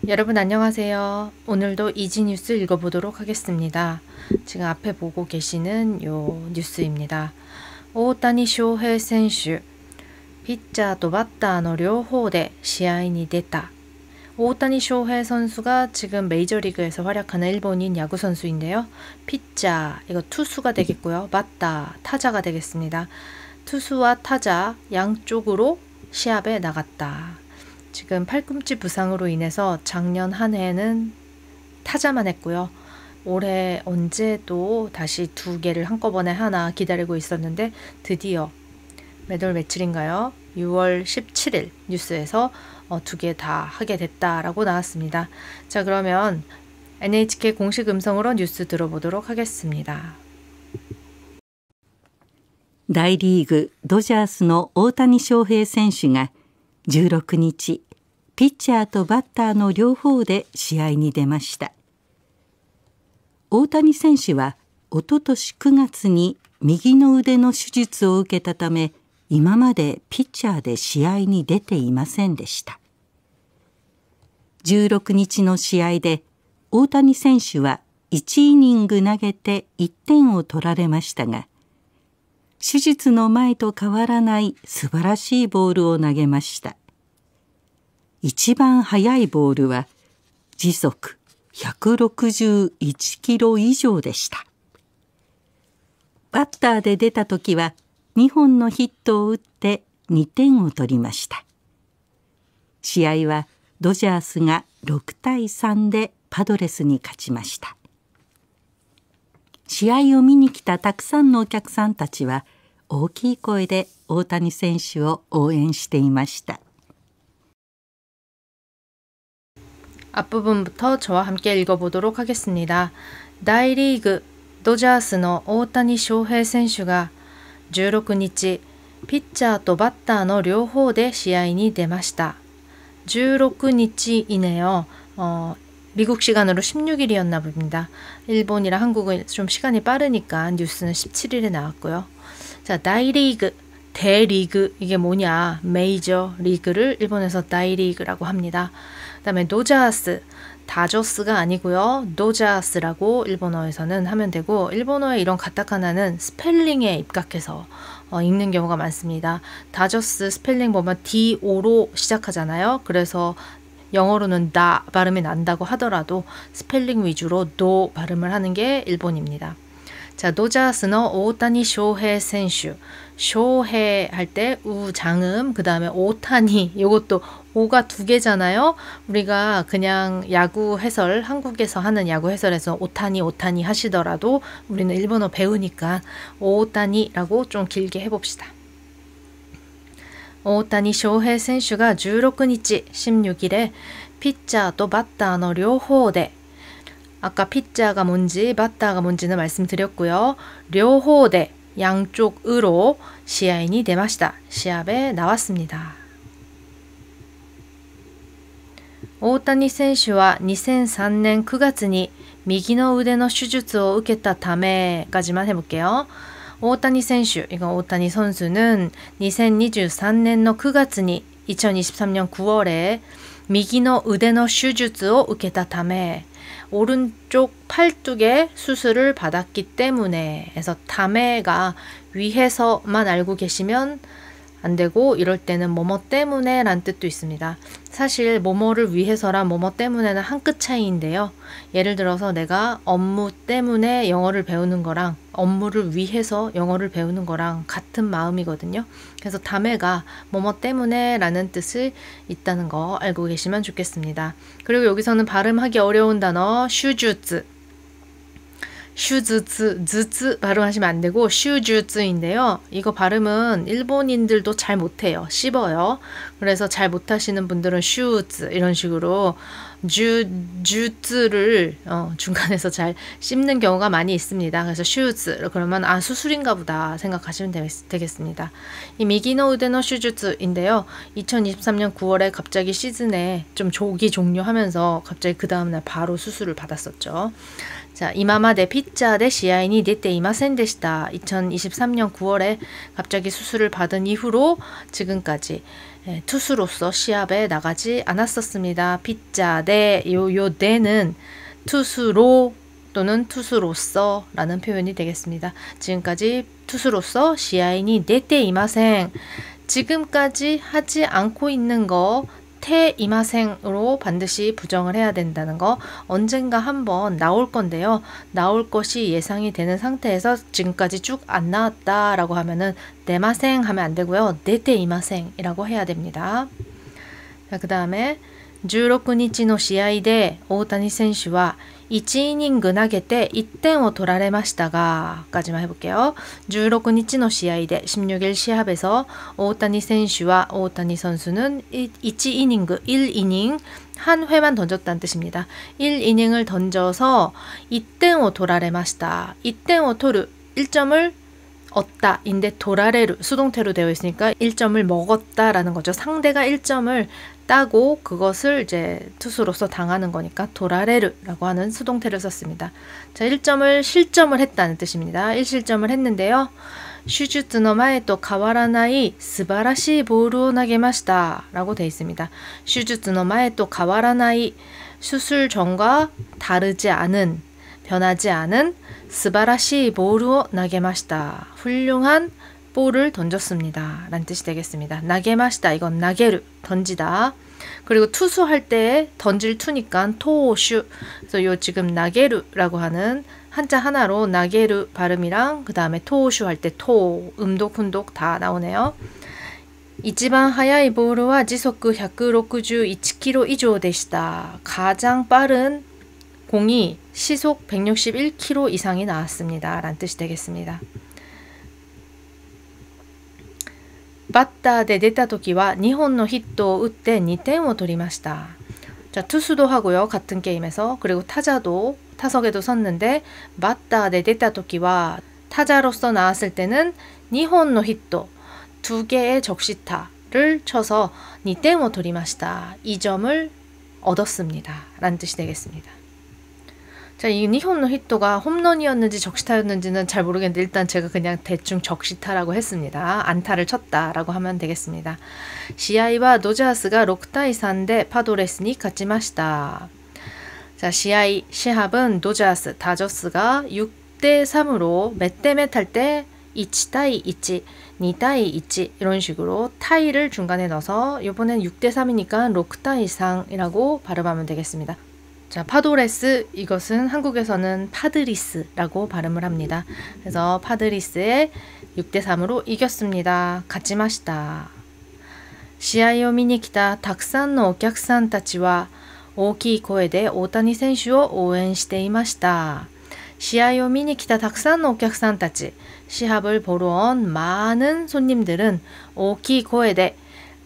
여러분 안녕하세요. 오늘도 이지뉴스 읽어보도록 하겠습니다. 지금 앞에 보고 계시는 요 뉴스입니다. 오타니 쇼헤이 선수, 피자 또 바타の両方で試合に出た. 오타니 쇼헤이 선수가 지금 메이저리그에서 활약하는 일본인 야구 선수인데요. 피자, 이거 투수가 되겠고요. 바타, 타자가 되겠습니다. 투수와 타자 양쪽으로 시합에 나갔다. 지금 팔꿈치 부상으로 인해서 작년 한 해는 타자만 했고요. 올해 언제 또 다시 두 개를 한꺼번에 하나 기다리고 있었는데 드디어 몇 월 며칠인가요? 6월 17일 뉴스에서 두 개 다 하게 됐다라고 나왔습니다. 자, 그러면 NHK 공식 음성으로 뉴스 들어보도록 하겠습니다. 大リーグドジャースの大谷翔平選手が16日、ピッチャーとバッターの両方で試合に出ました。大谷選手はおととし9月に右の腕の手術を受けたため、今までピッチャーで試合に出ていませんでした。16日の試合で大谷選手は1イニング投げて1点を取られましたが、手術の前と変わらない素晴らしいボールを投げました。一番速いボールは時速161キロ以上でした。バッターで出た時は2本のヒットを打って2点を取りました。試合はドジャースが6対3でパドレスに勝ちました。試合を見に来たたくさんのお客さんたちは大きい声で大谷選手を応援していました。 앞부분부터 저와 함께 읽어보도록 하겠습니다. 다이리그ドジャースの大谷翔平選手が16日、ピッチャーとバッターの両方で試合に出ました。16日이네요. 미국 시간으로 16일이었나 봅니다. 일본이랑 한국은 좀 시간이 빠르니까 뉴스는 17일에 나왔고요. 자, 다이리그, 대리그, 이게 뭐냐? 메이저 리그를 일본에서 다이리그라고 합니다. 그 다음에 도자스, 다저스가 아니고요. 도자스라고 일본어에서는 하면 되고, 일본어의 이런 가타카나는 스펠링에 입각해서 읽는 경우가 많습니다. 다저스 스펠링 보면 DO로 시작하잖아요. 그래서 영어로는 다 발음이 난다고 하더라도 스펠링 위주로 도 발음을 하는 게 일본입니다. 자, 도자스의 오타니 쇼헤이 선수. 쇼헤이 할 때 우장음, 그 다음에 오타니, 이것도 오가 두 개잖아요. 우리가 그냥 야구 해설, 한국에서 하는 야구 해설에서 오타니 오타니 하시더라도 우리는 일본어 배우니까 오타니라고 좀 길게 해봅시다. 오타니 쇼헤이 선수가 16日, 16일에 피자 또 바타の両方で 아까 피자가 뭔지 바타가 뭔지는 말씀드렸고요. 両方で 양쪽으로 시합이 되었다. 시합에 나왔습니다. 오타니選手は2003年9月に右の腕の手術を受けたため까지만 해볼게요. 오타니選手, 이건 오타니 선수는 2023年の 9月に 2023년 9월에 右の腕の手術を受けたため 오른쪽 팔뚝에 수술을 받았기 때문에 해서 타메가 위해서만 알고 계시면 안 되고 이럴 때는 뭐뭐 때문에 란 뜻도 있습니다. 사실 뭐뭐를 위해서랑 뭐뭐 때문에는 한 끗 차이인데요. 예를 들어서 내가 업무 때문에 영어를 배우는 거랑 업무를 위해서 영어를 배우는 거랑 같은 마음이거든요. 그래서 다메가 뭐뭐 때문에 라는 뜻이 있다는 거 알고 계시면 좋겠습니다. 그리고 여기서는 발음하기 어려운 단어 슈주츠, 슈즈츠, 즈츠 발음하시면 안 되고 슈주츠인데요. 이거 발음은 일본인들도 잘 못해요. 씹어요. 그래서 잘 못하시는 분들은 슈즈 이런 식으로 주츠를 중간에서 잘 씹는 경우가 많이 있습니다. 그래서 슈즈 그러면 아 수술인가 보다 생각하시면 되겠습니다. 이 미기노 우데노 슈주츠인데요. 2023년 9월에 갑자기 시즌에 좀 조기 종료하면서 갑자기 그 다음날 바로 수술을 받았었죠. 자, 이마마데 피자 대 시아인이 네때 이마센 데시다. 2023년 9월에 갑자기 수술을 받은 이후로 지금까지 투수로서 시합에 나가지 않았었습니다. 피자 대 요 대는 투수로 또는 투수로서 라는 표현이 되겠습니다. 지금까지 투수로서 시아이니 데테 이마생, 지금까지 하지 않고 있는 거 테 이마생으로 반드시 부정을 해야 된다는 거, 언젠가 한번 나올 건데요. 나올 것이 예상이 되는 상태에서 지금까지 쭉 안 나왔다라고 하면은 네마생 하면 안 되고요. 데테 이마생이라고 해야 됩니다. 자, 그 다음에 16日の試合で大谷選手は1イニング投げて1点を取られましたが까지만 해볼게요. 16日の試合で 16일 시합에서 오타니 선수와 오타니 선수는 1이닝 1이닝 한 회만 던졌다는 뜻입니다. 1이닝을 던져서 1点を取られました. 1点を取る 1점을 얻다 인데 도라레루 수동태로 되어 있으니까 1점을 먹었다라는 거죠. 상대가 1점을 따고 그것을 이제 투수로서 당하는 거니까 도라레르라고 하는 수동태를 썼습니다. 자, 1점을 실점을 했다는 뜻입니다. 1실점을 했는데요. 슈주츠노 마에토 가와라나이 스바라시 볼을 나게마시다 라고 되어 있습니다. 슈주츠노 마에토 가와라나이 수술 전과 다르지 않은, 변하지 않은 스바라시 볼을 나게마시다. 훌륭한 볼을 던졌습니다. 라는 뜻이 되겠습니다. 나게마시다. 이건 나게르, 던지다. 그리고 투수할 때 던질 투니까 토슈. 그래서 요 지금 나게르라고 하는 한자 하나로 나게르 발음이랑 그 다음에 토슈 할 때 토, 음독, 훈독 다 나오네요. 이치반 하야이 볼은 지속 161km 이상でした. 가장 빠른 공이 시속 161km 이상이 나왔습니다. 라는 뜻이 되겠습니다. バッターで出た時は2本のヒットを打って2点を取りました. 자, 투수도 하고요. 같은 게임에서. 그리고 타자도 타석에도 섰는데 바ッターで出た時は타자로서 나왔을 때는 2本の 히트, 2개의 적시타를 쳐서 2点を取りました. 2점을 얻었습니다. 라는 뜻이 되겠습니다. 자, 이 니혼노 히토가 홈런이었는지 적시타였는지는 잘 모르겠는데 일단 제가 그냥 대충 적시타라고 했습니다. 안타를 쳤다라고 하면 되겠습니다. 시아이와 도자스가 6대 3대 파도레스니 가치마시다. 자, 시합은 도자스, 다저스가 6대 3으로 몇 대 몇 할 때 1대 1, 2대 1 이런 식으로 타이를 중간에 넣어서 이번엔 6대 3이니까 6대 이상이라고 발음하면 되겠습니다. 자, 파도레스, 이것은 한국에서는 파드리스라고 발음을 합니다. 그래서 파드리스의 6대 3으로 이겼습니다. 가치마시다. 시합을 見に来たたくさんのお客さんたちは大きい声で大谷選手を応援していました. 시합을 見に来たたくさんのお客さんたち, 시합을 보러 온 많은 손님들은 大きい声で,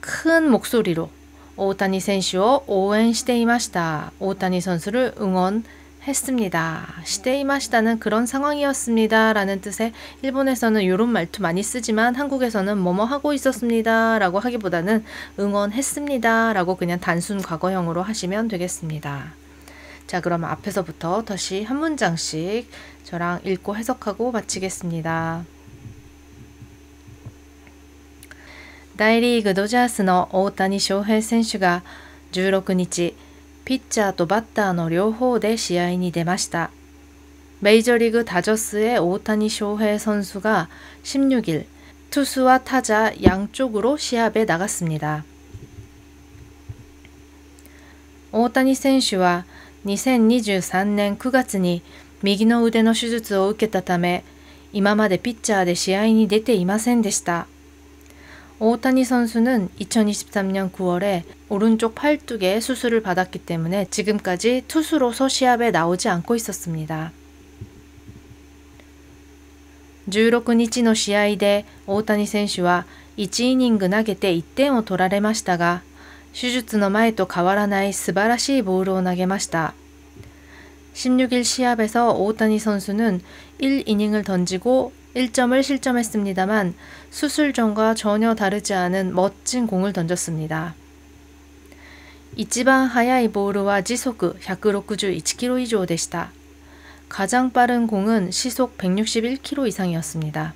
큰 목소리로 오타니 선수를 응원시대이마시다. 오타니 선수를 응원했습니다. 시대이마시다는 그런 상황이었습니다. 라는 뜻의 일본에서는 이런 말투 많이 쓰지만 한국에서는 뭐뭐 하고 있었습니다. 라고 하기보다는 응원했습니다. 라고 그냥 단순 과거형으로 하시면 되겠습니다. 자, 그러면 앞에서부터 다시 한 문장씩 저랑 읽고 해석하고 마치겠습니다. 大リーグドジャースの大谷翔平選手が16日、ピッチャーとバッターの両方で試合に出ました. 메이저리그 다저스의 오타니 쇼헤이 선수가 16일 투수와 타자 양쪽으로 시합에 나갔습니다. 오타니選手は2023年9月に右の腕の手術を受けたため、今までピッチャーで試合に出ていませんでした. 오타니 선수는 2023년 9월에 오른쪽 팔뚝에 수술을 받았기 때문에 지금까지 투수로서 시합에 나오지 않고 있었습니다. 16日の試合で大谷選手は1イニング投げて1点を取られましたが、手術の前と変わらない素晴らしいボールを投げました. 16일 시합에서 오타니 선수는 1이닝을 던지고 1점을 실점했습니다만 수술 전과 전혀 다르지 않은 멋진 공을 던졌습니다. 이치반 하야이 볼은 지속 161km 이상 でした. 가장 빠른 공은 시속 161km 이상이었습니다.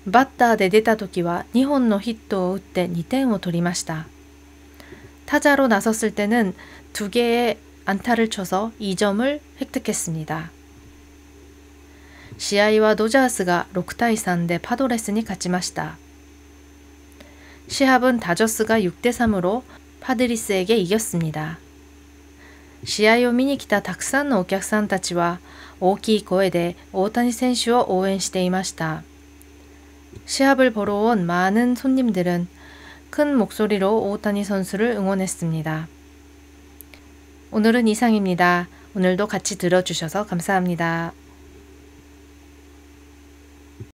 バッターで出た時は2本のヒットを打って2点を取りました。타자로 나섰을 때는 2개의 안타를 쳐서 2점을 획득했습니다. 시합은 도저스가 6대3대 파도레스に勝ちました. 시합은 다저스가 6대3으로 파드리스에게 이겼습니다. 시합을 見に来たたくさんのお客さんたちは大きい声で大谷選手を応援していました. 시합을 보러 온 많은 손님들은 큰 목소리로 오타니 선수를 응원했습니다. 오늘은 이상입니다. 오늘도 같이 들어주셔서 감사합니다.